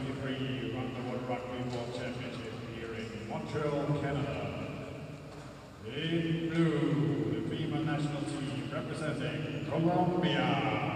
2023 Round the World Rugby World Championship here in Montreal, Canada. In blue, the female national team representing Colombia.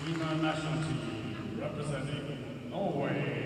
Female national team representing Norway.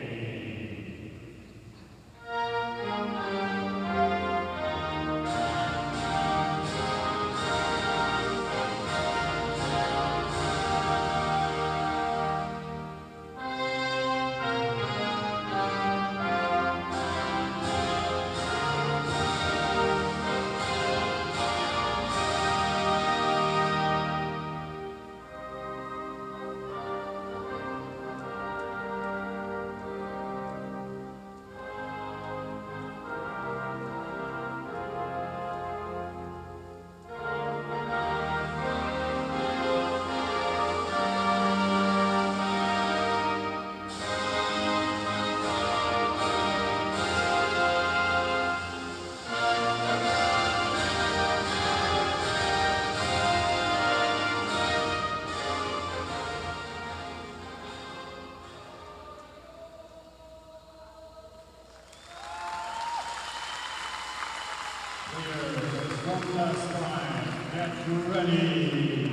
One last time, get ready.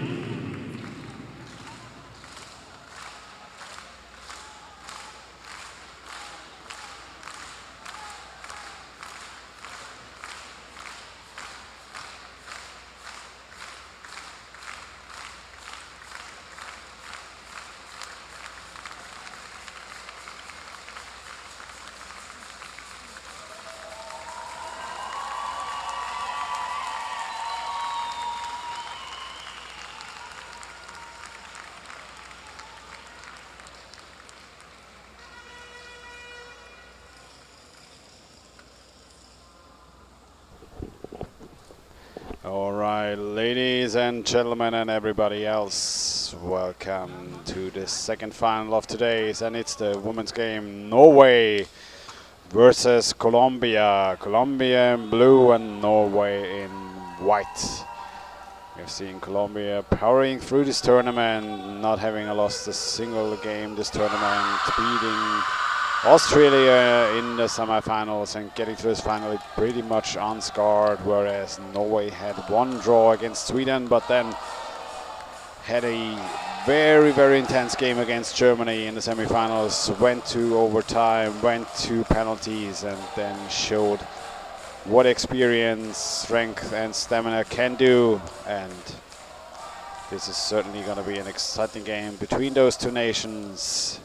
All right, ladies and gentlemen and everybody else, welcome to the second final of today's, and it's the women's game, Norway versus Colombia. Colombia in blue and Norway in white. We've seen Colombia powering through this tournament, not having lost a single game this tournament, beating Australia in the semifinals and getting to this final pretty much unscarred, whereas Norway had one draw against Sweden, but then had a very, very intense game against Germany in the semifinals, went to overtime, went to penalties, and then showed what experience, strength, and stamina can do. And this is certainly going to be an exciting game between those two nations.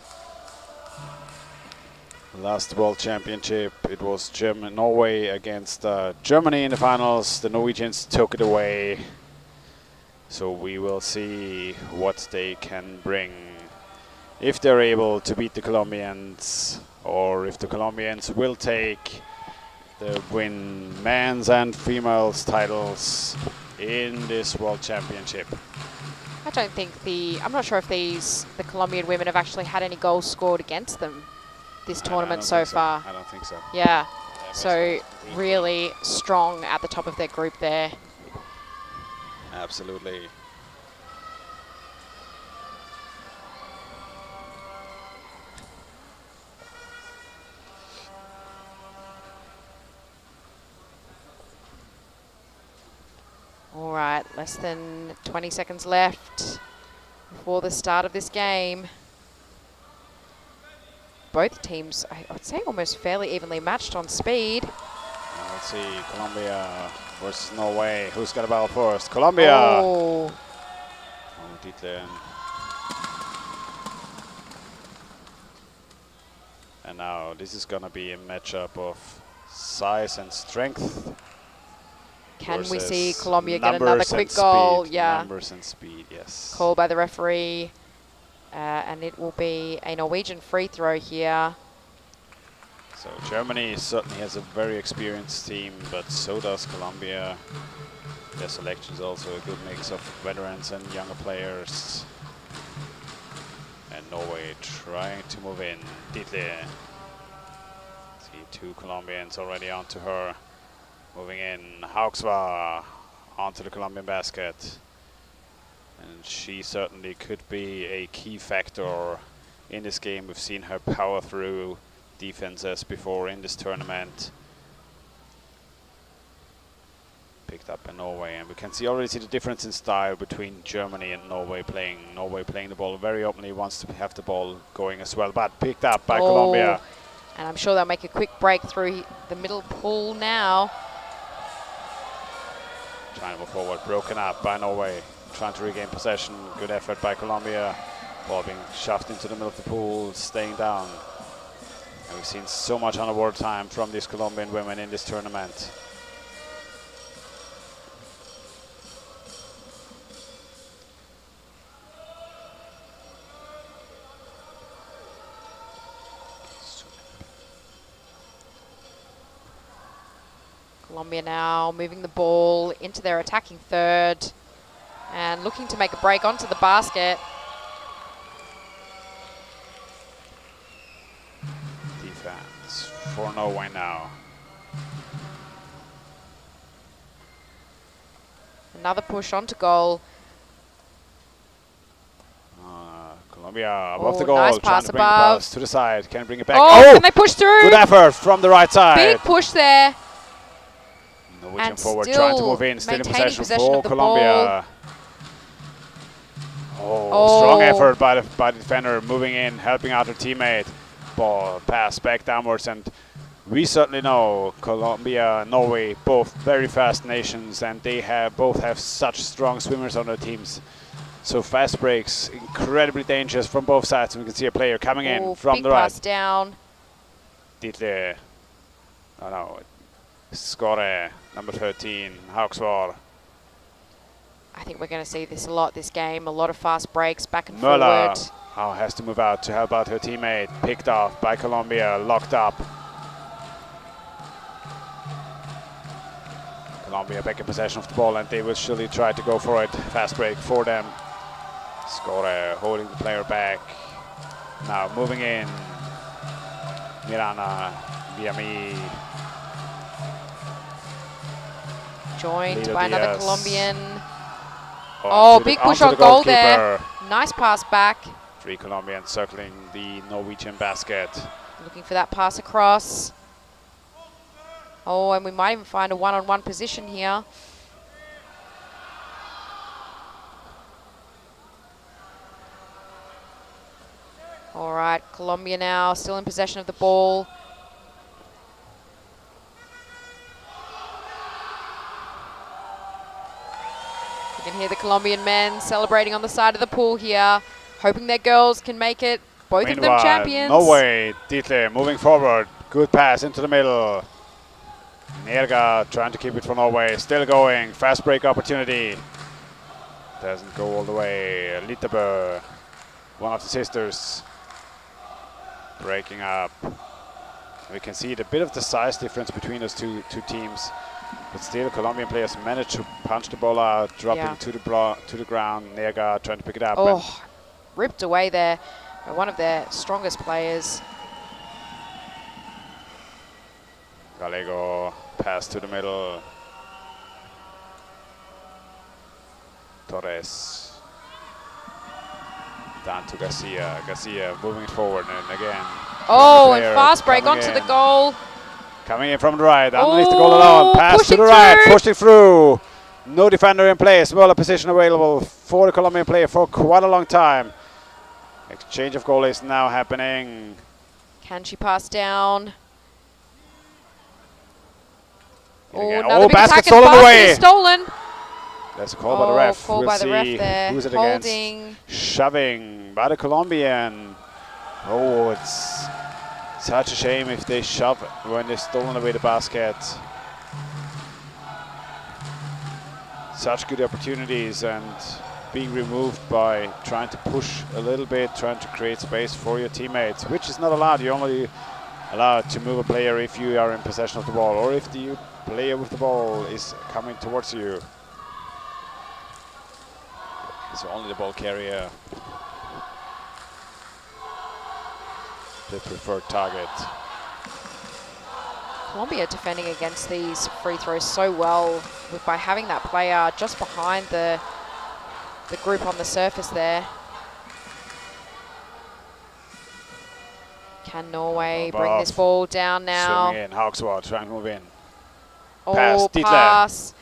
Last World Championship, it was Norway against Germany in the finals. The Norwegians took it away. So we will see what they can bring. If they're able to beat the Colombians, or if the Colombians will take the men's and females titles in this World Championship. I don't think I'm not sure if the Colombian women have actually had any goals scored against them this tournament so far. I don't think so. Yeah, so really strong at the top of their group there. Absolutely. All right, less than 20 seconds left before the start of this game. Both teams, I would say, almost fairly evenly matched on speed. Let's see, Colombia versus Norway. Who's got a ball first? Colombia! Oh. Dietler. And now this is going to be a matchup of size and strength. Can we versus see Colombia get another numbers quick and goal? speed. Yeah. Numbers and speed, yes. Called by the referee. And it will be a Norwegian free throw here. So Germany certainly has a very experienced team, but so does Colombia. Their selection is also a good mix of veterans and younger players. And Norway trying to move in. Dietler. See 2 Colombians already onto her. Moving in. Hauksva onto the Colombian basket. And she certainly could be a key factor in this game. We've seen her power through defenses before in this tournament. Picked up by Norway, and we can already see the difference in style between Germany and Norway playing. Norway playing the ball very openly, wants to have the ball going as well, but picked up by Colombia. And I'm sure they'll make a quick break through the middle pool now. Trying to move forward, broken up by Norway. Trying to regain possession, good effort by Colombia. Ball being shoved into the middle of the pool, staying down. And we've seen so much underwater time from these Colombian women in this tournament. Colombia now moving the ball into their attacking third and looking to make a break onto the basket. Defense for Norway now. Another push onto goal. Colombia above the goal, nice trying pass to bring the above. pass to the side. Can bring it back. Oh, can they push through? Good effort from the right side. Big push there. Norwegian And forward still trying to move in, still in maintaining possession possession for of the Colombia. Strong effort by the defender, moving in, helping out her teammate. Ball pass back downwards, and we certainly know Colombia and Norway, both very fast nations, and they both have such strong swimmers on their teams. So fast breaks, incredibly dangerous from both sides. And we can see a player coming in from the right. Big pass down. Dietler. Oh no. Skåre, number 13, Hauksvar. I think we're going to see this a lot this game. A lot of fast breaks back and Möller forward. has to move out to help out her teammate. Picked off by Colombia, locked up. Colombia back in possession of the ball, and they will surely try to go for it. Fast break for them. Skåre holding the player back. Now moving in. Mirana, Viami. Joined Lido by another Diaz. Colombian. Oh, big push on goal there. Nice pass back. 3 Colombians circling the Norwegian basket. Looking for that pass across. Oh, and we might even find a one-on-one position here. All right, Colombia now still in possession of the ball. You can hear the Colombian men celebrating on the side of the pool here, hoping their girls can make it. Both of them champions. Norway, Dietler moving forward. Good pass into the middle. Nerga trying to keep it for Norway. Still going. Fast break opportunity. Doesn't go all the way. Littebø, one of the sisters, breaking up. We can see a bit of the size difference between those two teams. But still, Colombian players managed to punch the ball out, dropping to the ground. Nerga trying to pick it up. Oh, ripped away there by one of their strongest players. Gallego pass to the middle. Torres. Down to Garcia. Garcia moving it forward, and again. Oh, and fast break onto the goal. Coming in from the right, underneath the goal alone. Pass to the right, pushing through. No defender in place. Smaller position available for the Colombian player for quite a long time. Exchange of goalies now happening. Can she pass down? Oh, Again. another Oh, big basket attack and stolen basket away. is stolen. There's a call by the ref. Call We'll by the ref see there. who's it Holding. against. Shoving by the Colombian. Oh, it's such a shame if they shove when they've stolen away the basket. Such good opportunities and being removed by trying to push a little bit, trying to create space for your teammates, which is not allowed. You're only allowed to move a player if you are in possession of the ball or if the player with the ball is coming towards you. So only the ball carrier, the preferred target. Colombia defending against these free throws so well by having that player just behind the group on the surface there. Can Norway bring this ball down now? Swimming in, Hawkswald trying to move in. Oh, Pass, Dietler. pass.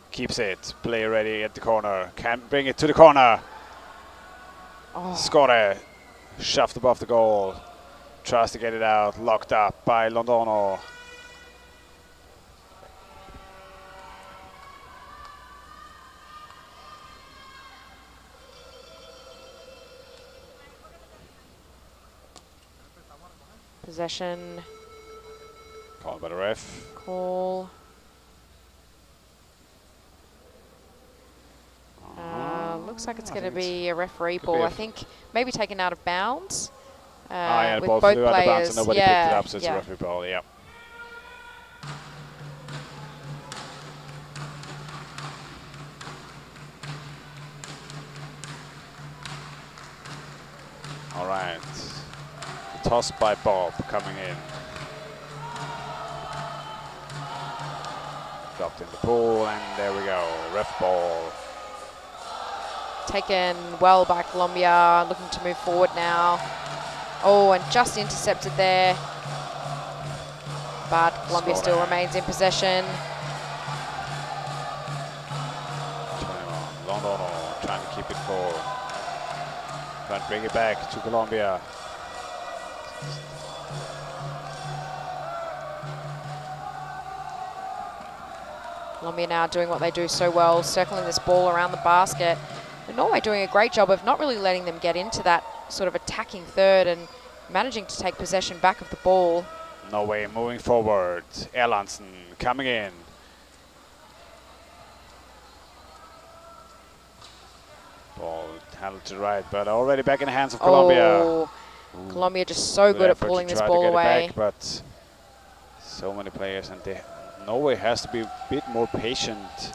Keeps it, player ready at the corner, can't bring it to the corner. Oh. Skore, shoved above the goal, tries to get it out, locked up by Londono. Possession. Called by the ref. Call. Looks like it's going to be a referee ball. I think maybe taken out of bounds. Yeah, the with ball both flew out of bounds players. and nobody picked it up, so it's a referee ball, yeah. All right, the toss by Bob coming in. Dropped in the pool, and there we go, ref ball. Taken well by Colombia, looking to move forward now. Oh, and just intercepted there. But Colombia still remains in possession. Londono trying to keep it full. Trying to bring it back to Colombia. Colombia now doing what they do so well, circling this ball around the basket. And Norway doing a great job of not really letting them get into that sort of attacking third and managing to take possession back of the ball. Norway moving forward. Erlandsen coming in. Ball handled to the right, but already back in the hands of Colombia. Oh, Colombia just so good at pulling this ball away. Back, but so many players, and Norway has to be a bit more patient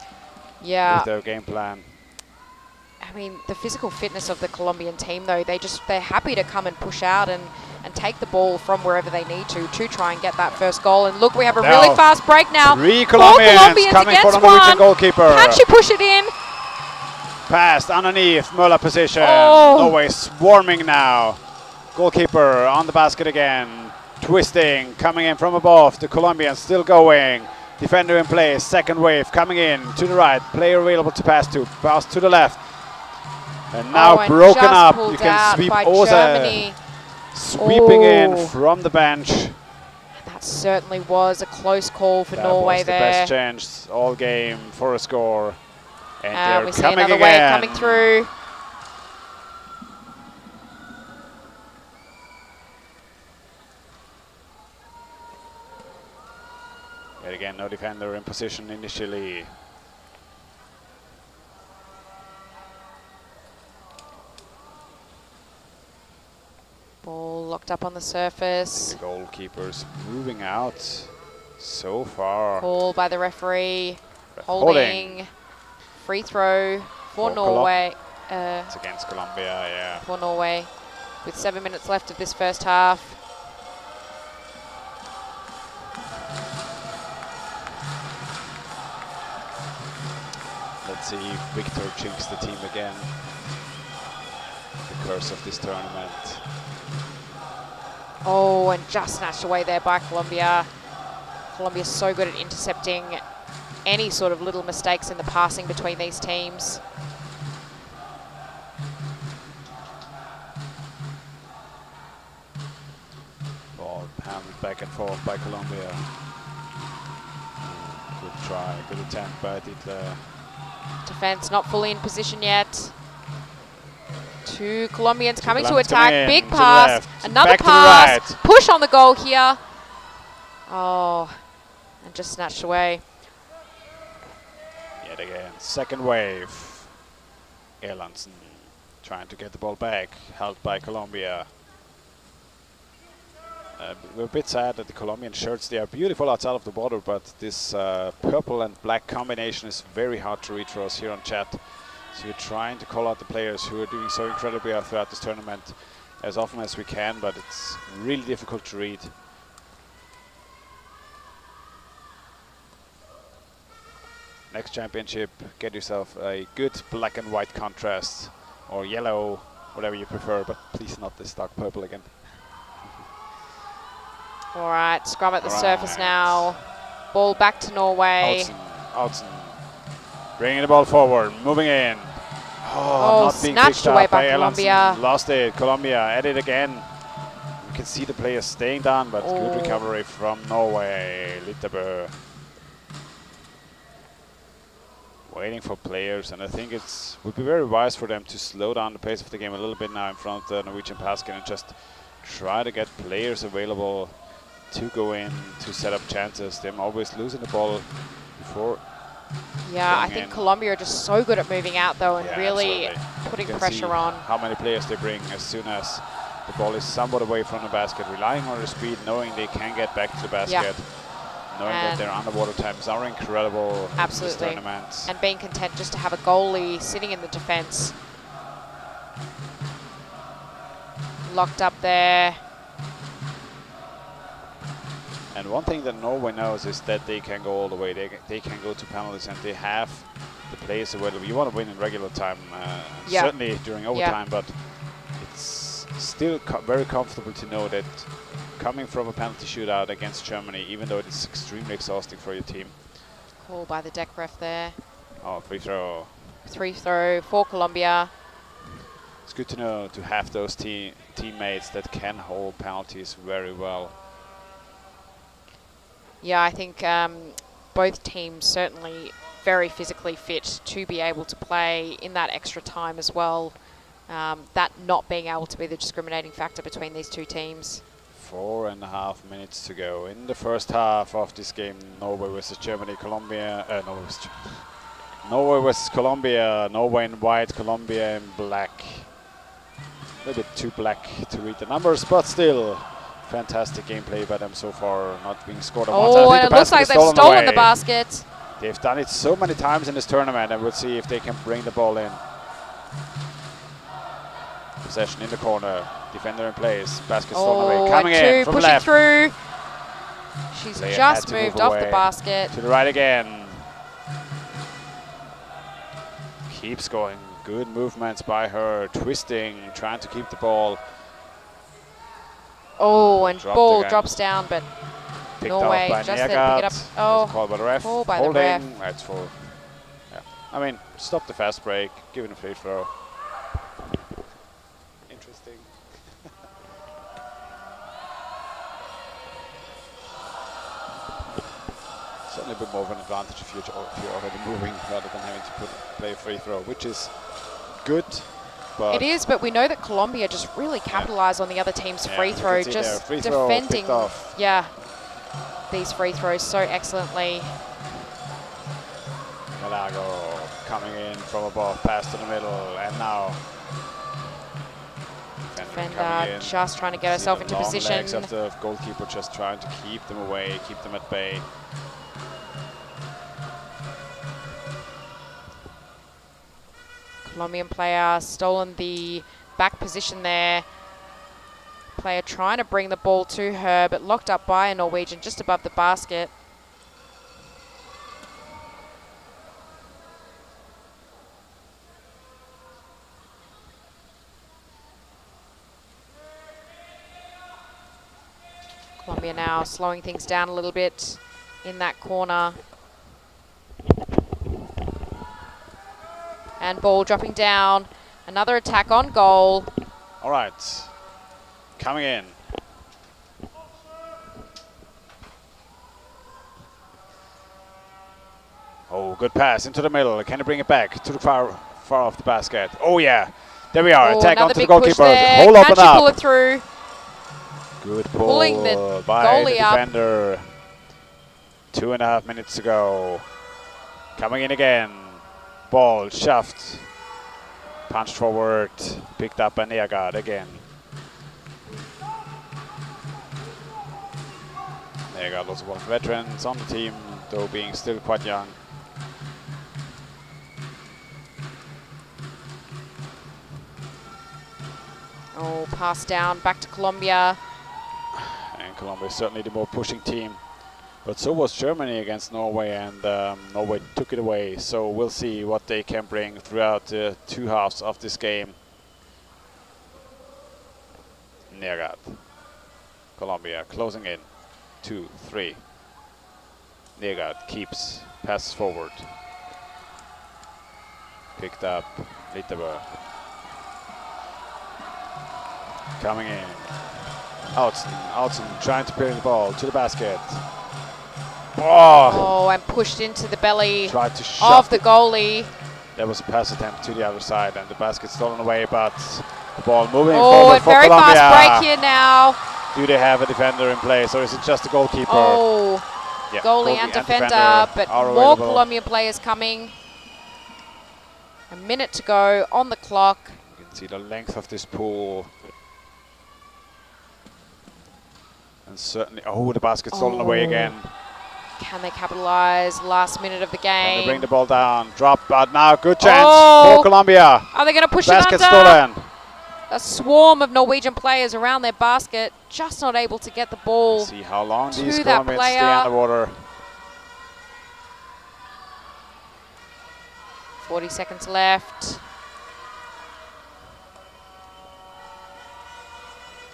with their game plan. I mean, the physical fitness of the Colombian team, though, they're happy to come and push out and take the ball from wherever they need to try and get that first goal. And look, we have a really fast break now. 3 Colombians coming for the Norwegian goalkeeper. Can she push it in? Passed underneath, Möller position. Norway swarming now. Goalkeeper on the basket again. Twisting, coming in from above. The Colombians still going. Defender in place, second wave coming in to the right. Player available to pass to. Pass to the left. And now broken up. You can sweep Osa. Sweeping in from the bench. That certainly was a close call for Norway there. That was the best chance all game for a score. And they're we see coming another again. wave coming through. Yet again, no defender in position initially. Ball locked up on the surface. The goalkeepers moving out so far. Call by the referee. Holding. Free throw for Norway. It's against Colombia, yeah. For Norway. With 7 minutes left of this first half. Let's see if Victor jinxes the team again. The curse of this tournament. Oh, and just snatched away there by Colombia. Colombia's so good at intercepting any sort of little mistakes in the passing between these teams. Ball handled back and forth by Colombia. Good try, good attempt by Dietler. Defense not fully in position yet. Two Colombians coming to Colombians attack. coming in, Big to the pass. left, Another back to the pass. right. Push on the goal here. Oh, and just snatched away. Yet again, second wave. Erlandsen trying to get the ball back, held by Colombia. We're a bit sad that the Colombian shirts, they are beautiful outside of the border, but this purple and black combination is very hard to read for us here on chat. So we're trying to call out the players who are doing so incredibly well throughout this tournament as often as we can, but it's really difficult to read. Next championship, get yourself a good black and white contrast, or yellow, whatever you prefer, but please not this dark purple again. All right, scrum at the surface now. Ball back to Norway. Oudsen. Bringing the ball forward, moving in. Oh, not being snatched picked away up by Erlandsen. Colombia. Lost it, Colombia at it again. You can see the players staying down, but good recovery from Norway. Litterbø. Waiting for players, and I think it would be very wise for them to slow down the pace of the game a little bit now in front of the Norwegian basket and just try to get players available to go in to set up chances. They're always losing the ball before. Yeah, I think Colombia are just so good at moving out though and really putting pressure on. How many players they bring as soon as the ball is somewhat away from the basket, relying on their speed, knowing they can get back to the basket. Knowing that their underwater times are incredible in this tournament. And being content just to have a goalie sitting in the defense. Locked up there. And one thing that Norway knows is that they can go all the way. They can go to penalties, and they have the players available. You want to win in regular time, certainly during overtime, but it's still very comfortable to know that coming from a penalty shootout against Germany, even though it's extremely exhausting for your team. Call by the deck ref there. Oh, free throw. Free throw for Colombia. It's good to know to have those teammates that can hold penalties very well. Yeah, I think both teams certainly very physically fit to be able to play in that extra time as well. That not being able to be the discriminating factor between these two teams. 4.5 minutes to go in the first half of this game. Norway versus Germany, Norway versus Colombia. Norway in white, Colombia in black. A little bit too black to read the numbers, but still fantastic gameplay by them so far, not being scored on one side. And it looks like they've stolen the basket. They've done it so many times in this tournament, and we'll see if they can bring the ball in. Possession in the corner, defender in place, basket stolen away, coming in from pushing left. Through. She's Player just moved off the basket. To the right again. Keeps going, good movements by her, twisting, trying to keep the ball. Oh, and ball drops down, but picked Norway up by just there to pick it up. Oh, called by the ref. called by Holding. the ref. That's for. Yeah, I mean, stop the fast break, give it a free throw. Interesting. Certainly a bit more of an advantage if you're already moving rather than having to play a free throw, which is good. But it is, but we know that Colombia just really capitalize on the other team's free throw, just defending these free throws so excellently. Malago coming in from above, pass to the middle, and now defender just trying to get herself into position. Legs of the goalkeeper just trying to keep them away, keep them at bay. Colombian player stolen the back position there. Player trying to bring the ball to her, but locked up by a Norwegian just above the basket. Colombia now slowing things down a little bit in that corner. And ball dropping down. Another attack on goal. All right. Coming in. Oh, good pass into the middle. Can he bring it back to the far off the basket? Oh, yeah. There we are. Oh, Attack another onto the big push goalkeeper. there. Hole Can open she pull it up. through? Good Pulling the ball by the goalie up. defender. 2.5 minutes to go. Coming in again. Ball shoved. Punched forward. Picked up by Neagard again. Neagard also one of the veterans on the team, though being still quite young. Oh, pass down back to Colombia. And Colombia is certainly the more pushing team. But so was Germany against Norway, and Norway took it away. So we'll see what they can bring throughout the two halves of this game. Neagard. Colombia closing in. 2, 3. Neagard keeps, passes forward. Picked up, Litteberg. Coming in. Outzen trying to bring the ball to the basket. Oh, and pushed into the belly Tried to of shove the goalie. There was a pass attempt to the other side, and the basket stolen away, but the ball moving Oh, forward and for very Colombia. fast break here now. Do they have a defender in place, or is it just the goalkeeper? Oh, Yeah, goalie and defender, but are more available. Colombian players coming. A minute to go on the clock. You can see the length of this pool. And certainly, oh, the basket stolen away again. Can they capitalize? Last minute of the Can game. they bring the ball down? Drop, but now good chance Oh. for Colombia. Are they going to push Basket it under? stolen. A swarm of Norwegian players around their basket, just not able to get the ball. Let's see how long to these that Colombians stay player. underwater. 40 seconds left.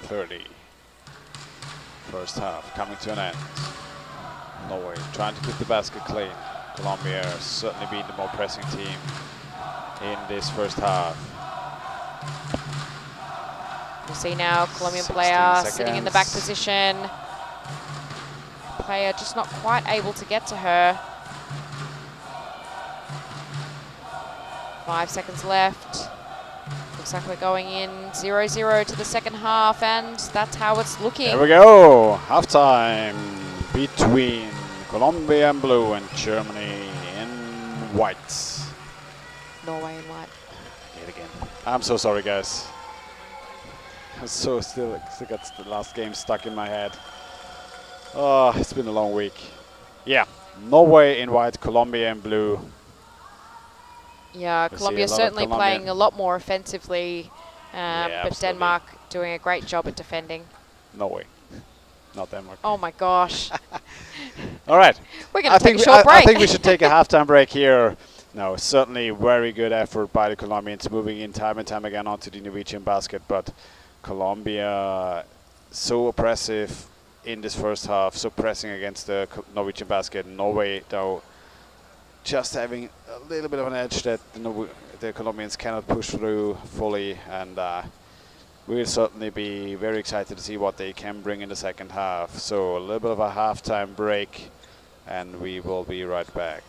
30. First half coming to an end. Norway trying to keep the basket clean. Colombia certainly being the more pressing team in this first half. You see now Colombian 16 player sitting in the back seconds. position. Player just not quite able to get to her. 5 seconds left. Looks like we're going in 0-0 to the second half, and that's how it's looking. There we go. Halftime between Colombia in blue and Germany in white. Norway in white. Yet again. I'm so sorry, guys. I'm so still got the last game stuck in my head. Oh, it's been a long week. Yeah, Norway in white, Colombia in blue. Yeah, We see Colombia a lot of certainly Colombian. playing a lot more offensively, but absolutely. Denmark doing a great job at defending. Norway, not Denmark. Oh my gosh. All right. We're going to take a short break. I think we should take a halftime break here. No, certainly very good effort by the Colombians, moving in time and time again onto the Norwegian basket, but Colombia so oppressive in this first half, so pressing against the Norwegian basket. Norway, though, just having a little bit of an edge that the Colombians cannot push through fully, and we'll certainly be very excited to see what they can bring in the second half. So a little bit of a halftime break, and we will be right back.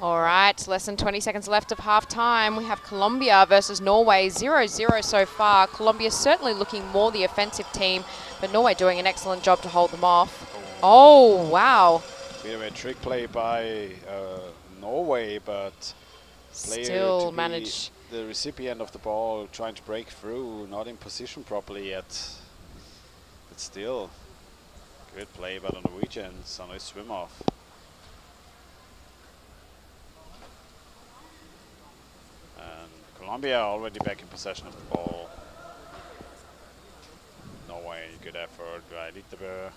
All right, less than 20 seconds left of half-time. We have Colombia versus Norway, 0-0 so far. Colombia certainly looking more the offensive team, but Norway doing an excellent job to hold them off. Oh, wow. Bit of a trick play by Norway, but player Still to be managed. the recipient of the ball, trying to break through, not in position properly yet. But still, good play by the Norwegians on a swim off. And Colombia already back in possession of the ball. Norway, good effort by Littebø,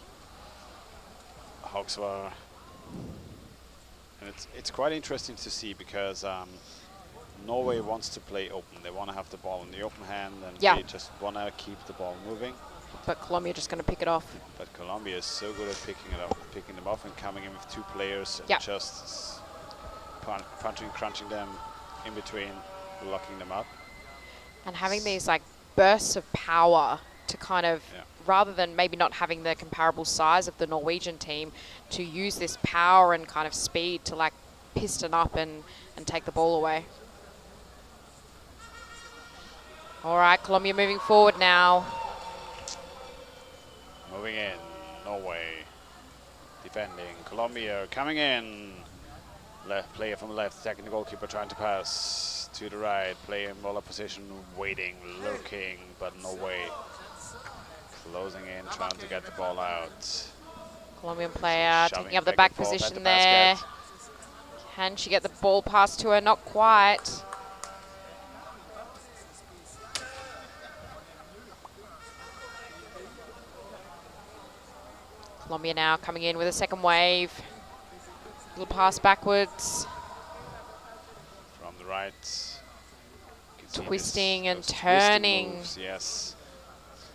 Hogsvar. And it's quite interesting to see because Norway wants to play open. They want to have the ball in the open hand, and they just want to keep the ball moving. But Colombia just going to pick it off. But Colombia is so good at picking them off and coming in with two players and just punching, crunching them in between, locking them up. And having these like bursts of power to kind of, rather than maybe not having the comparable size of the Norwegian team, to use this power and kind of speed to like piston up and take the ball away. All right, Colombia moving forward now. Moving in, Norway defending, Colombia coming in. Left player from the left, attacking the goalkeeper, trying to pass to the right. Player in ball position, waiting, looking, but Norway closing in, trying to get the ball out. Colombian player taking up the back position there. Can she get the ball passed to her? Not quite. Colombia now coming in with a second wave. Little pass backwards. From the right. Twisting and turning. Moves, yes.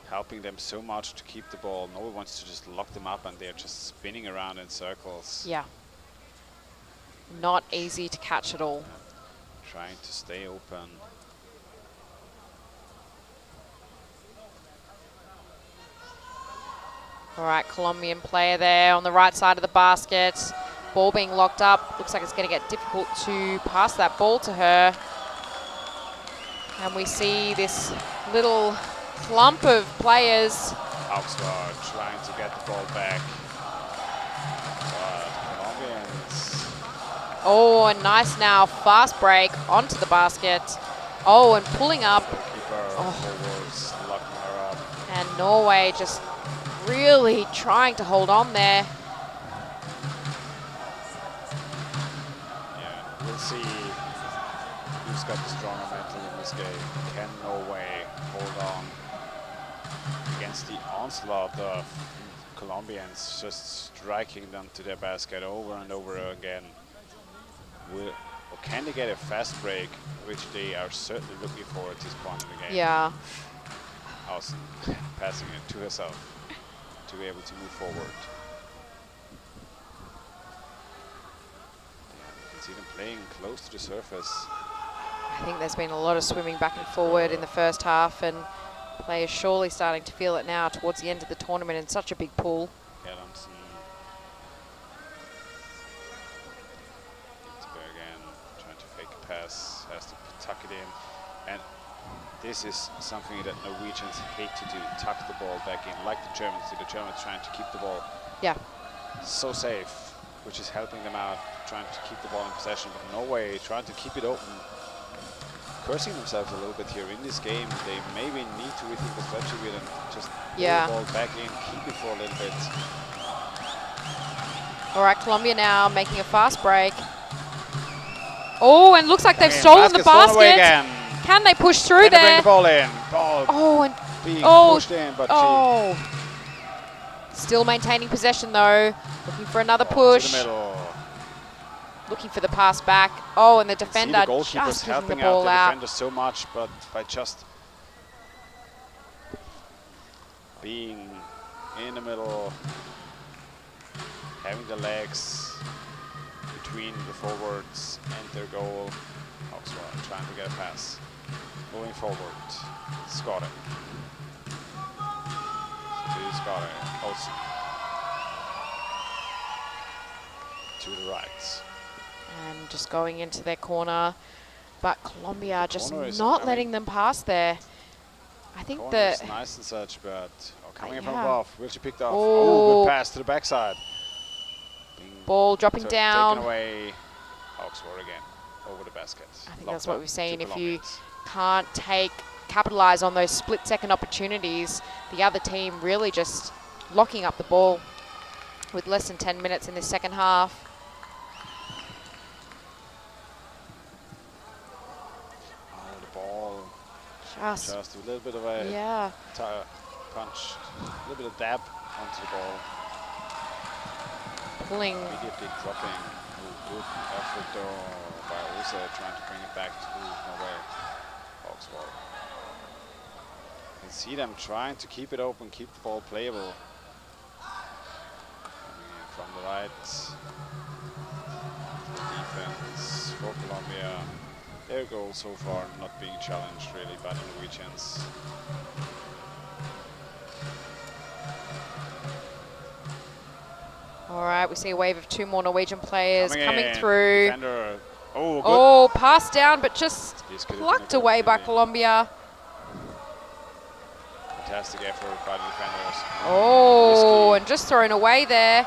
Helping them so much to keep the ball. No one wants to just lock them up, and they're just spinning around in circles. Yeah. Not easy to catch at all. Trying to stay open. All right, Colombian player there on the right side of the basket. Ball being locked up. Looks like it's going to get difficult to pass that ball to her. And we see this little clump of players. Hogsvar trying to get the ball back. But Colombians. Oh, and nice now. Fast break onto the basket. Oh, and pulling up. Forwards, locking her up. And Norway just really trying to hold on there. Yeah, we'll see who's got the stronger mental in this game. Can Norway hold on against the onslaught of Colombians, just striking them to their basket over and over again? Or can they get a fast break, which they are certainly looking for at this point in the game? Yeah. Awesome. Passing it to herself to be able to move forward. Yeah, you can see them playing close to the surface. I think there's been a lot of swimming back and forward in the first half, and players surely starting to feel it now towards the end of the tournament in such a big pool. Adamson. Again, trying to fake a pass, has to tuck it in. And this is something that Norwegians hate to do, tuck the ball back in, like the Germans do. The Germans trying to keep the ball so safe, which is helping them out, trying to keep the ball in possession. But Norway trying to keep it open, cursing themselves a little bit here in this game. They maybe need to rethink the strategy with and just pull the ball back in, keep it for a little bit. All right, Colombia now making a fast break. Oh, and looks like they've stolen the basket. Can they push through there? Bring the ball in. Ball and being pushed in, but still maintaining possession though. Looking for another push. To the middle. Looking for the pass back. Oh, and the defender the just kicking helping the ball out. The defender so much, but by just being in the middle, having the legs between the forwards and their goal. Hogsvar trying to get a pass. Moving forward. Skade. To Skade. Olsen. To the right. And just going into their corner. But Colombia just is, not letting them pass there. I think corner the is nice and such, but coming in from yeah. above. Will she pick it off? Oh. Good pass to the backside. Ball dropping down. Taken away. Oxford again over the basket. I think Locked that's what up we've seen. to If you Colombians. can't capitalize on those split-second opportunities, the other team really just locking up the ball with less than 10 minutes in the second half. Oh, the ball. Just a little bit of a yeah. punch, a little bit of dab onto the ball. Pulling. Immediately dropping. Oh, good effort though by Ose trying to bring it back to Norway. Oxford. You can see them trying to keep it open, keep the ball playable. Coming in from the right. The defense for Colombia. Their goal so far not being challenged really by the Norwegians. All right, we see a wave of 2 more Norwegian players coming in. through. Defender. Oh, good. Oh, passed down, but just This could have plucked been a away goal, by really. Colombia. Fantastic effort by the defenders. Oh, Risky. and just thrown away there.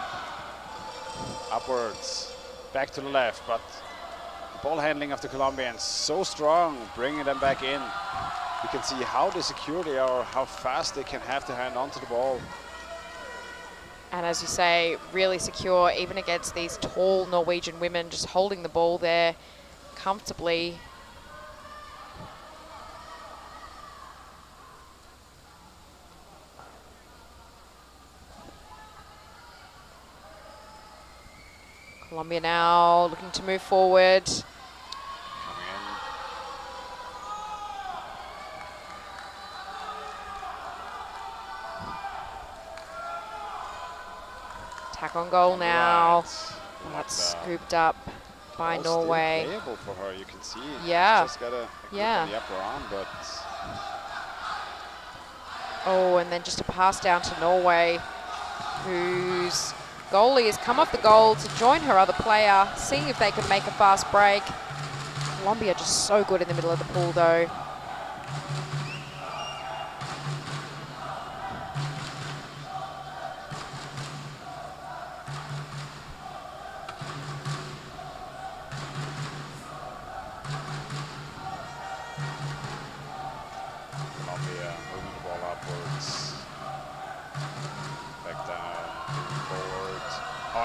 Upwards, back to the left, but the ball handling of the Colombians so strong, bringing them back in. You can see how secure they are, how fast they can have to hand onto the ball. And as you say, really secure, even against these tall Norwegian women, just holding the ball there comfortably. Colombia now looking to move forward. Coming in. Attack on goal On the now. right. That's But, scooped up by ball still Norway. playable for her, you can see. Yeah. She's just got a grip Yeah. on the upper arm, but Oh, and then just a pass down to Norway, whose goalie has come off the goal to join her other player, seeing if they could make a fast break. Colombia just so good in the middle of the pool, though. Colombia moving the ball upwards. Back down, forward.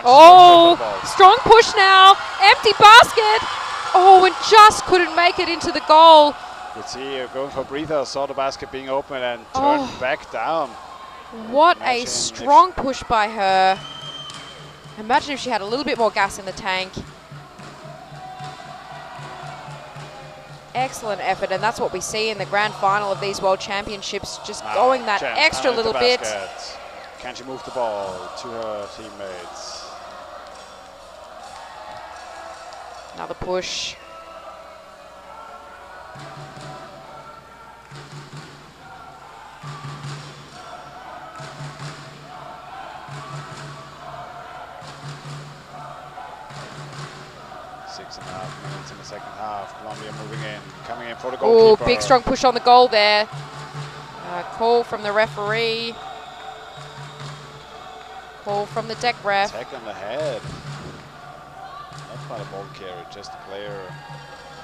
Oh, ball. strong push now. Empty basket. Oh, and just couldn't make it into the goal. You could see her going for a breather, saw the basket being open and turned back down. What Imagine a if strong push by her. Imagine if she had a little bit more gas in the tank. Excellent effort, and that's what we see in the grand final of these World Championships, just going that Chen extra at the little bit. basket. Can she move the ball to her teammates? Another push. Six and a half minutes in the second half. Colombia moving in, coming in for the Oh, goalkeeper. big strong push on the goal there. Call from the referee. Call from the deck ref. Attack on the head. Not by the ball carrier, just the player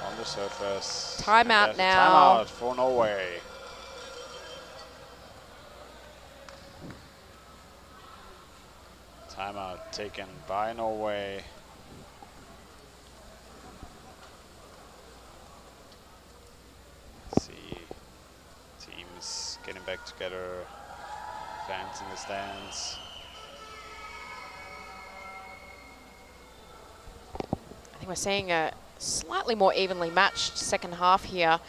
on the surface. Timeout There's a now. Timeout for Norway. Timeout taken by Norway. See teams getting back together, fans in the stands. I think we're seeing a slightly more evenly matched second half here,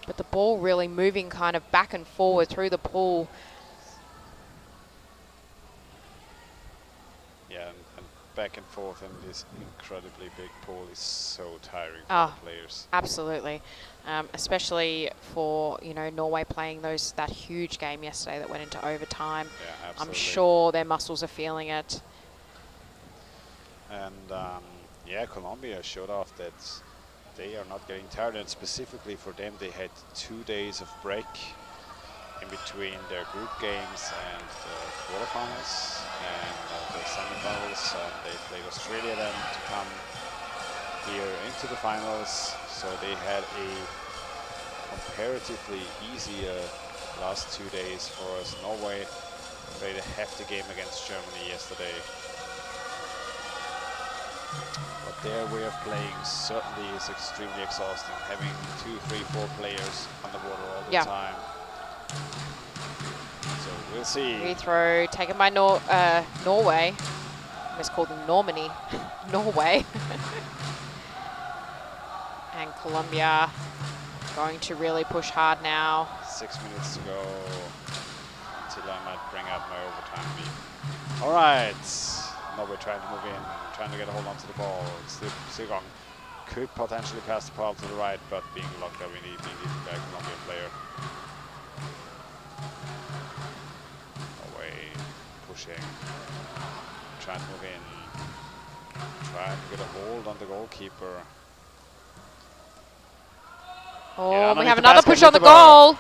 but the ball really moving kind of back and forward through the pool. Yeah, and back and forth in this incredibly big pool is so tiring for Ah. the players. Absolutely, especially for Norway playing that huge game yesterday that went into overtime. Yeah, absolutely. I'm sure their muscles are feeling it. And yeah, Colombia showed off that they are not getting tired, and specifically for them, they had 2 days of break in between their group games and the quarterfinals and the semifinals. And they played Australia then to come here into the finals. So they had a comparatively easier last 2 days for us. Norway played a hefty game against Germany yesterday. But their way of playing certainly is extremely exhausting, having 2, 3, 4 players on the water all the time. So we'll see. Free throw taken by Norway. I almost called them Normandy. Norway. And Colombia going to really push hard now. 6 minutes to go until I might bring out my overtime beat. All right. Norway trying to move in, trying to get a hold onto the ball. Sigong could potentially pass the ball to the right, but being locked up immediately by a Colombian player. Norway pushing, trying to move in, trying to get a hold on the goalkeeper. Oh, Yeah, we have another push on the goal.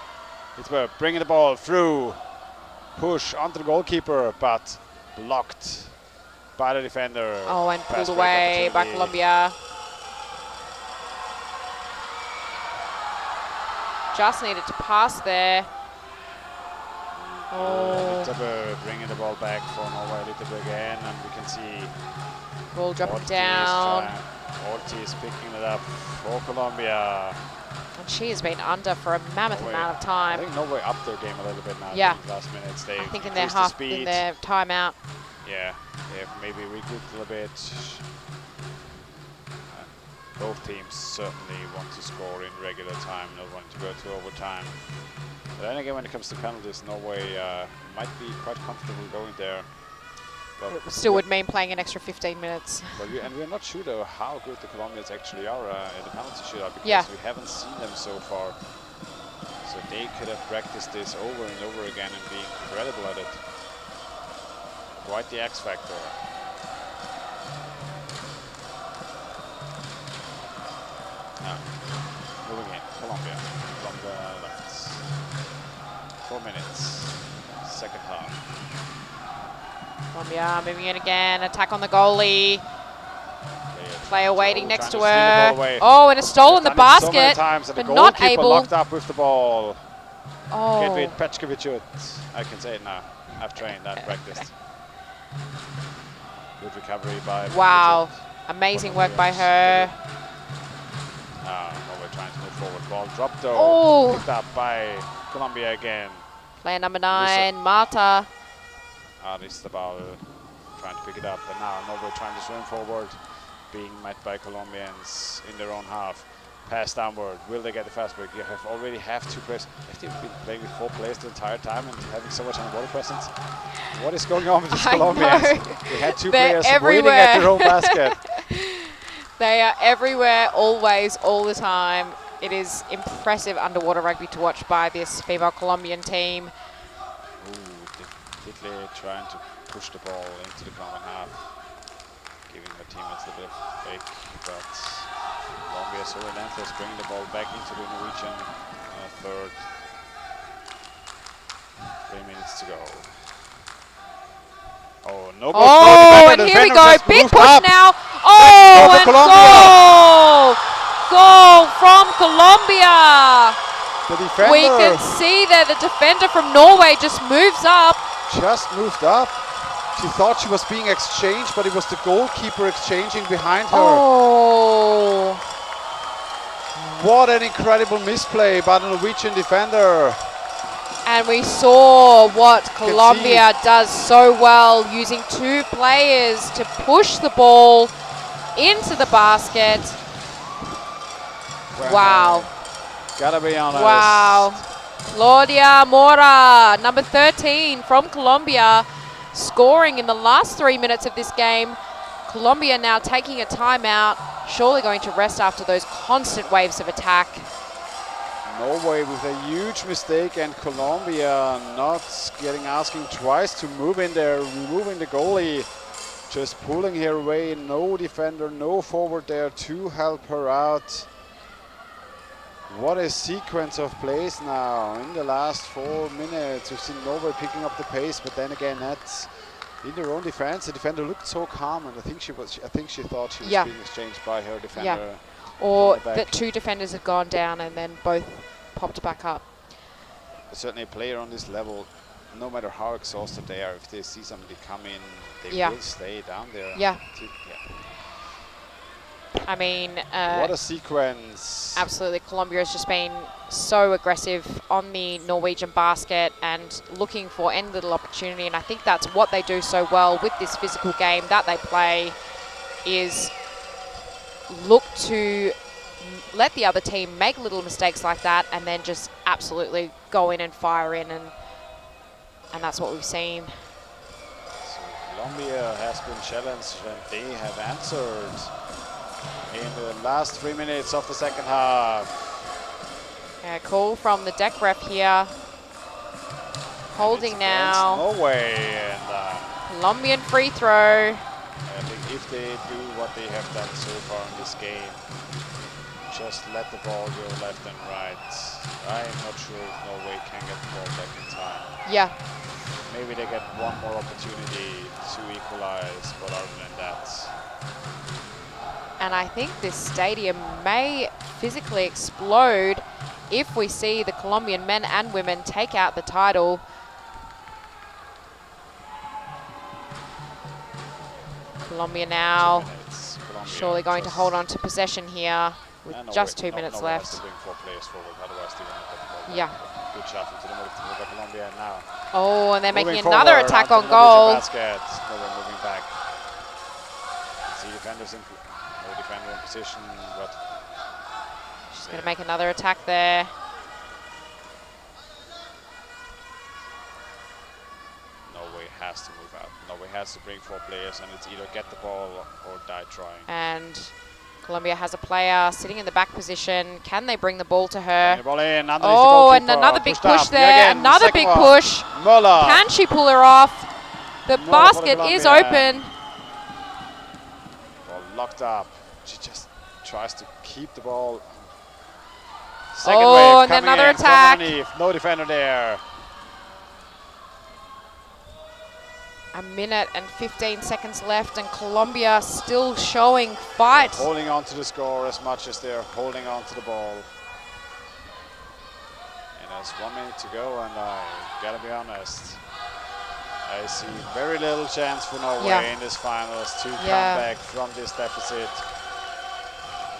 It's bringing the ball through, push onto the goalkeeper, but blocked by the defender. Oh, and pulled away by Colombia. Just needed to pass there. Oh. Bringing the ball back for Norway a little bit again, and we can see ball dropping down. Ortiz picking it up for Colombia. And she has been under for a mammoth amount of time. I think Norway upped their game a little bit now. Yeah. In the last minutes, they I think in speed. in their timeout. Yeah, they have maybe regrouped a little bit. Both teams certainly want to score in regular time, not wanting to go to overtime. But then again, when it comes to penalties, Norway might be quite comfortable going there. But it still would mean playing an extra 15 minutes. But we're not sure though how good the Colombians actually are in the penalty shootout, because we haven't seen them so far. So they could have practiced this over and over again and be incredible at it. Quite the X factor. Now, moving in, Colombia from the left. 4 minutes, second half. Colombia moving in again, attack on the goalie. Player waiting next to her. Oh, and a stole in the basket, but not able. Locked up with the ball. Oh. Get with Pečković. I can say it now. I've trained and practiced. Good recovery by Wow, amazing work by her. Norway trying to move forward. Ball dropped though. Oh. Picked up by Colombia again. Player number 9, Marta. Aristobal trying to pick it up, and now Norway trying to swim forward, being met by Colombians in their own half. Pass downward. Will they get the fast break? You already have 2 players. Have they been playing with 4 players the entire time and having so much on the ball presence? What is going on with these Colombians? We had 2 players waiting at their own basket. They are everywhere, always, all the time. It is impressive underwater rugby to watch by this female Colombian team. Italy trying to push the ball into the Colombian half, giving their teammates a bit of break, but Colombia so relentless, bringing the ball back into the Norwegian third. 3 minutes to go. Oh, no ball. Oh, and here we go. Big push now. Oh, and goal! Goal from Colombia. The defender. We can see that the defender from Norway just moves up. Just moved up. She thought she was being exchanged, but it was the goalkeeper exchanging behind her. Oh. What an incredible misplay by the Norwegian defender. And we saw what Colombia does so well, using 2 players to push the ball into the basket. Wow. Gotta be honest. Wow. Claudia Mora, number 13 from Colombia, scoring in the last 3 minutes of this game. Colombia now taking a timeout, surely going to rest after those constant waves of attack. Norway with a huge mistake, and Colombia not asking twice to move in there, removing the goalie. Just pulling her away, no defender, no forward there to help her out. What a sequence of plays now in the last 4 minutes. We've seen Norway picking up the pace, but then again, that's in their own defense. The defender looked so calm, and I think she thought she was being exchanged by her defender. Yeah. Or that 2 defenders had gone down and then both popped back up. But certainly a player on this level, no matter how exhausted they are, if they see somebody come in, they will stay down there. Yeah. I mean, what a sequence. Absolutely. Colombia has just been so aggressive on the Norwegian basket and looking for any little opportunity. And I think that's what they do so well with this physical game that they play, is look to let the other team make little mistakes like that and then just absolutely go in and fire in. And that's what we've seen. So Colombia has been challenged and they have answered in the last 3 minutes of the second half. Yeah, call from the deck ref here. Holding now. Norway, and Colombian free throw. I think if they do what they have done so far in this game, just let the ball go left and right, I'm not sure if Norway can get the ball back in time. Yeah. Maybe they get one more opportunity to equalize, but other than that. And I think this stadium may physically explode if we see the Colombian men and women take out the title. Colombia now surely going to hold on to possession here with just 2 minutes left. To bring 4 players forward, otherwise they won't get the ball. Yeah. Good shot into the Colombia now. Oh, and they're making another attack on goal. Basket. Norway moving back. See defenders in, no defender in position, but she's going to make another attack there. Norway has to move out. Norway has to bring 4 players, and it's either get the ball or die trying. And Colombia has a player sitting in the back position. Can they bring the ball to her? The ball in, oh, and another big push there. Another big push. Muller. Can she pull her off? The basket is open. Ball locked up. She just tries to keep the ball. Second wave and coming another in from attack. underneath. No defender there. A minute and 15 seconds left, and Colombia still showing fight. Holding on to the score as much as they're holding on to the ball. And there's 1 minute to go, and I gotta be honest, I see very little chance for Norway in this finals to come back from this deficit.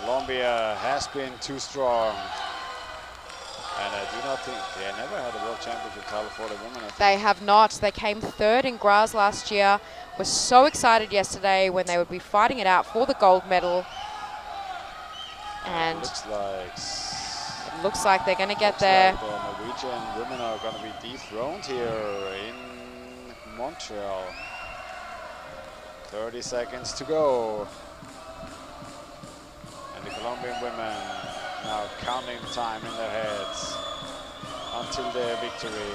Colombia has been too strong. And I do not think they never had a world championship title for the women. They have not. They came 3rd in Graz last year. Was so excited yesterday when they would be fighting it out for the gold medal. And it looks like they're going to get there. Like the Norwegian women are going to be dethroned here in Montreal. 30 seconds to go. And the Colombian women now counting the time in their heads until their victory.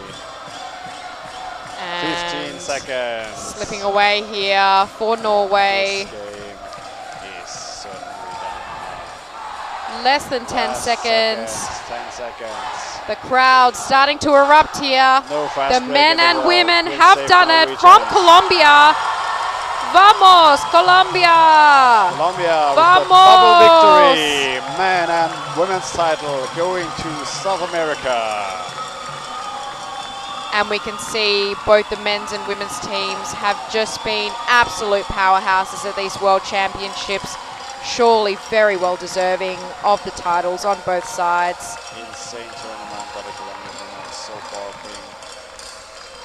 And 15 seconds. Slipping away here for Norway. This game is certainly done. Less than 10 seconds. 10 seconds. The crowd starting to erupt here. No fast the men and world. women Will have save done it from Colombia. Vamos, Colombia! Colombia Vamos! with the double victory. Men and women's title going to South America. And we can see both the men's and women's teams have just been absolute powerhouses at these World Championships. Surely very well deserving of the titles on both sides. Insane tournament by the Colombian women so far.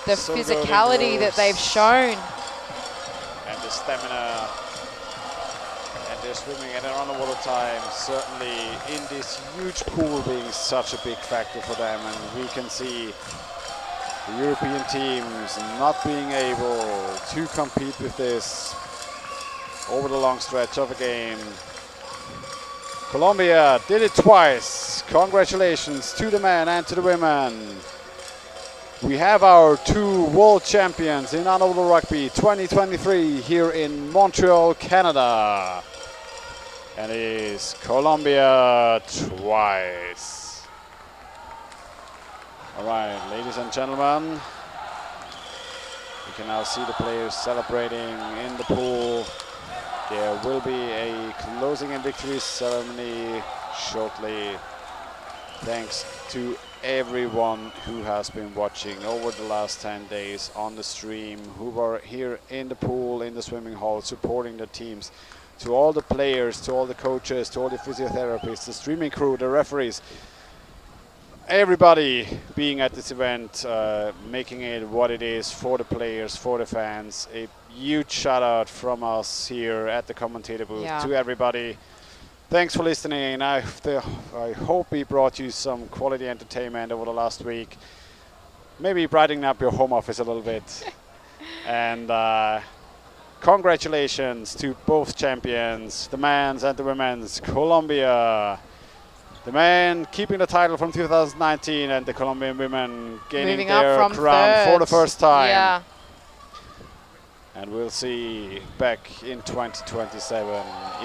The so physicality that they've shown. And the stamina and their swimming and their underwater time certainly in this huge pool being such a big factor for them. And we can see the European teams not being able to compete with this over the long stretch of a game. Colombia did it twice. Congratulations to the men and to the women. We have our two world champions in Honorable Rugby 2023 here in Montreal, Canada. And it is Colombia twice. All right, ladies and gentlemen. You can now see the players celebrating in the pool. There will be a closing and victory ceremony shortly. Thanks to everyone who has been watching over the last 10 days on the stream, who were here in the pool, in the swimming hall, supporting the teams. To all the players, to all the coaches, to all the physiotherapists, the streaming crew, the referees. Everybody being at this event, making it what it is for the players, for the fans. A huge shout out from us here at the commentator booth to everybody. Thanks for listening. I hope we brought you some quality entertainment over the last week. Maybe brightening up your home office a little bit. And congratulations to both champions, the men's and the women's. Colombia. The men keeping the title from 2019 and the Colombian women gaining their crown for the first time. Yeah. And we'll see back in 2027,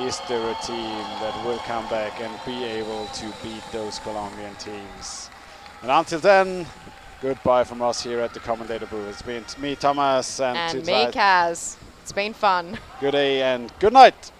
is there a team that will come back and be able to beat those Colombian teams? And until then, goodbye from us here at the commentator booth. It's been me, Thomas, and me, Kaz. It's been fun. Good day and good night.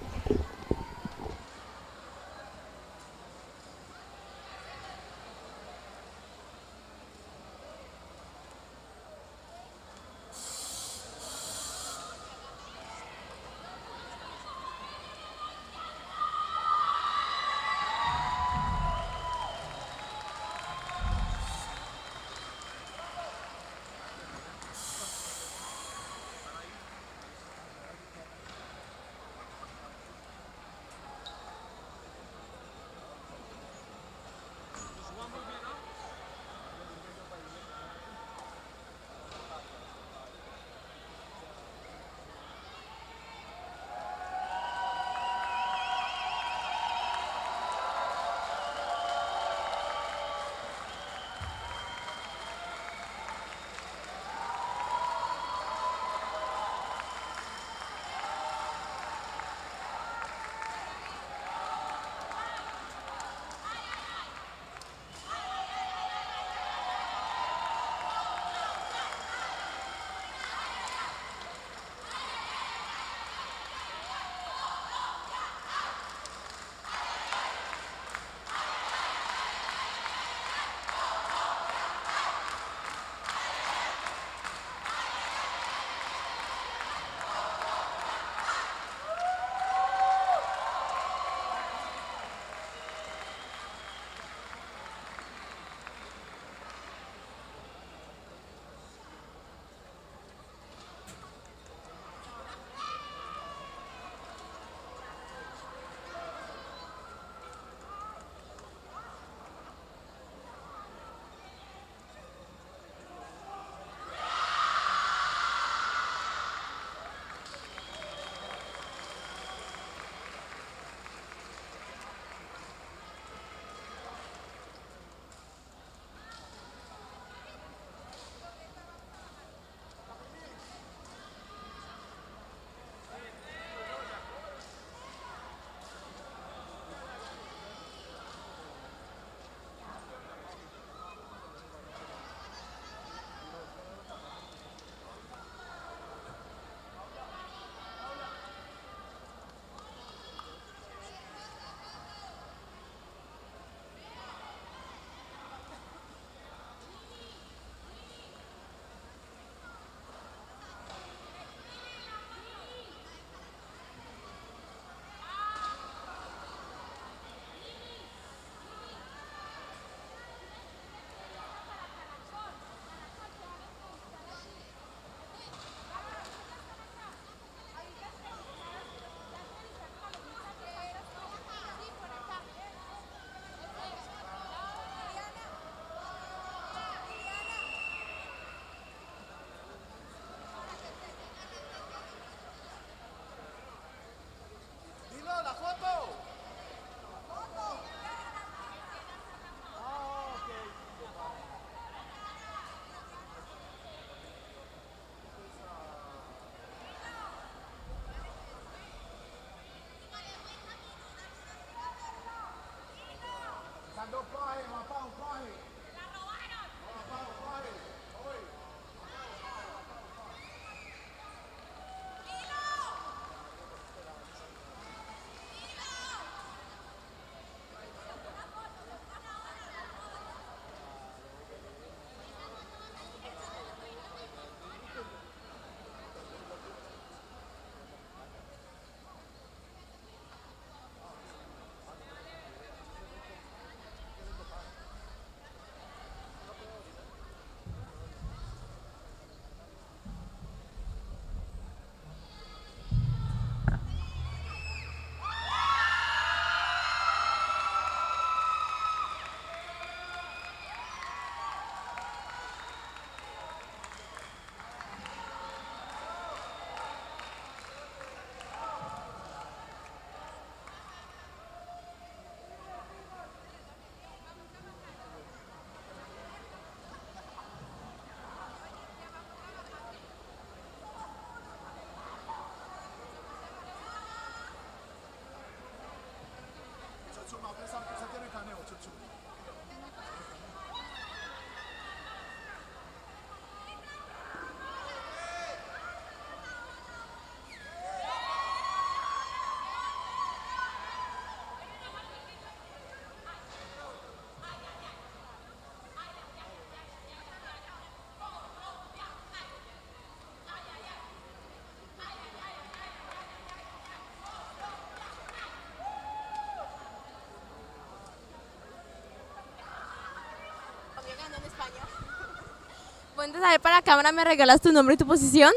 ¿Puedes saber para cámara me regalas tu nombre y tu posición?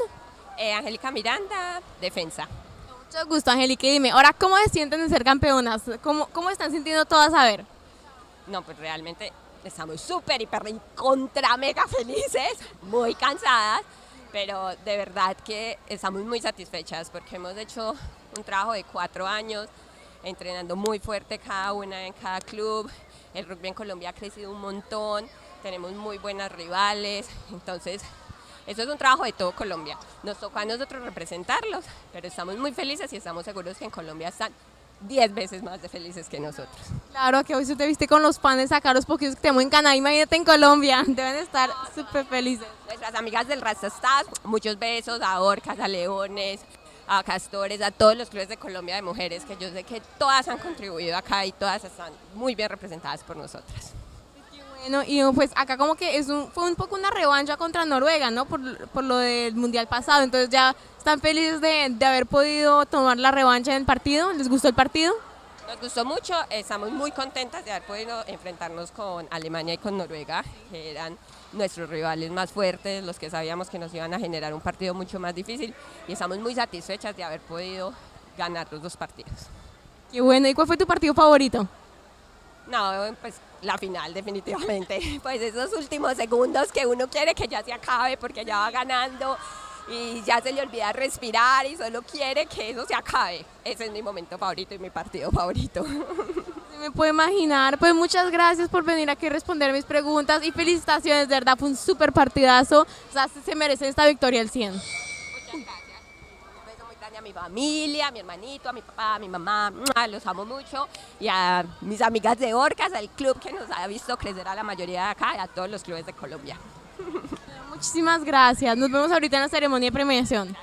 Angélica Miranda, defensa. Mucho gusto, Angélica. Y dime, ahora, ¿cómo se sienten de ser campeonas? ¿Cómo están sintiendo todas a ver? No, pues realmente estamos súper, hiper, contra, mega felices, muy cansadas, pero de verdad que estamos muy satisfechas porque hemos hecho un trabajo de 4 años, entrenando muy fuerte cada una en cada club. El rugby en Colombia ha crecido un montón, tenemos muy buenas rivales, entonces eso es un trabajo de todo Colombia. Nos tocó a nosotros representarlos, pero estamos muy felices y estamos seguros que en Colombia están 10 veces más de felices que nosotros. Claro que hoy se te viste con los panes acá, los poquitos que tenemos en Canadá, imagínate en Colombia, deben estar súper felices. Nuestras amigas del Rastastaz, muchos besos a Orcas, a Leones, a Castores, a todos los clubes de Colombia de mujeres, que yo sé que todas han contribuido acá y todas están muy bien representadas por nosotras. Bueno, y pues acá como que fue un poco una revancha contra Noruega, ¿no? Por lo del Mundial pasado, entonces ya están felices de haber podido tomar la revancha en el partido. ¿Les gustó el partido? Nos gustó mucho, estamos muy contentas de haber podido enfrentarnos con Alemania y con Noruega, que eran nuestros rivales más fuertes, los que sabíamos que nos iban a generar un partido mucho más difícil, y estamos muy satisfechas de haber podido ganar los 2 partidos. Qué bueno, ¿y cuál fue tu partido favorito? No, pues la final definitivamente, pues esos últimos segundos que uno quiere que ya se acabe porque ya va ganando y ya se le olvida respirar y solo quiere que eso se acabe. Ese es mi momento favorito y mi partido favorito. Se me puede imaginar. Pues muchas gracias por venir aquí a responder mis preguntas y felicitaciones, de verdad fue un súper partidazo. O sea, se merecen esta victoria al 100. Muchas gracias. Un beso muy grande a mi familia, a mi hermanito, a mi papá, a mi mamá, los amo mucho, y a mis amigas de Orcas, al club que nos ha visto crecer a la mayoría de acá y a todos los clubes de Colombia. Muchísimas gracias. Nos vemos ahorita en la ceremonia de premiación.